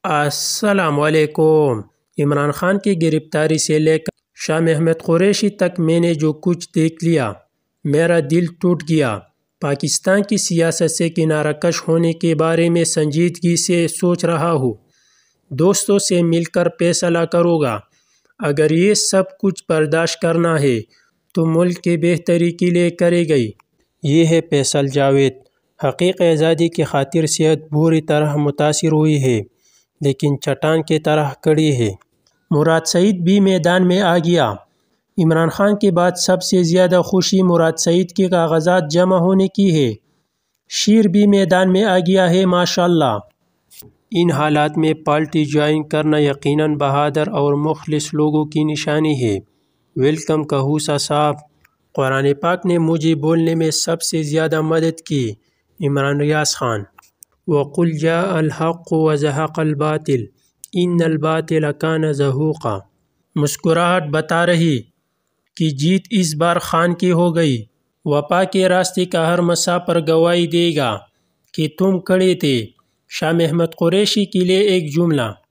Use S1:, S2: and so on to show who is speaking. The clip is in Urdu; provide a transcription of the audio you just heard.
S1: السلام علیکم۔ عمران خان کی گرفتاری سے لے کر شاہ محمود قریشی تک میں نے جو کچھ دیکھ لیا، میرا دل ٹوٹ گیا۔ پاکستان کی سیاست سے کنارہ کش ہونے کے بارے میں سنجیدگی سے سوچ رہا ہوں۔ دوستوں سے مل کر فیصلہ کروں گا۔ اگر یہ سب کچھ برداشت کرنا ہے تو ملک کی بہتری کے لیے کرے گئی۔ یہ ہے فیصل جاوید۔ حقیقی آزادی کی خاطر صحت بری طرح متاثر ہوئی ہے، لیکن چٹان کی طرح کڑی ہے۔ مراد سعید بھی میدان میں آ گیا۔ عمران خان کے بعد سب سے زیادہ خوشی مراد سعید کے کاغذات جمع ہونے کی ہے۔ شیر بھی میدان میں آ گیا ہے، ماشاءاللہ۔ ان حالات میں پارٹی جوائن کرنا یقیناً بہادر اور مخلص لوگوں کی نشانی ہے۔ ویلکم کہوسا صاحب۔ قرآن پاک نے مجھے بولنے میں سب سے زیادہ مدد کی۔ عمران ریاض خان۔ وَقُلْ جَاءَ الْحَقُّ وَزَهَقَ الْبَاطِلُ إِنَّ الْبَاطِلَ كَانَ زَهُوقًا۔ مسکراہٹ بتا رہی کہ جیت اس بار خان کی ہو گئی۔ وفا کے راستے کا ہر مسافر گواہی دے گا کہ تم کھڑے تھے۔ شاہ محمود قریشی کے لیے ایک جملہ۔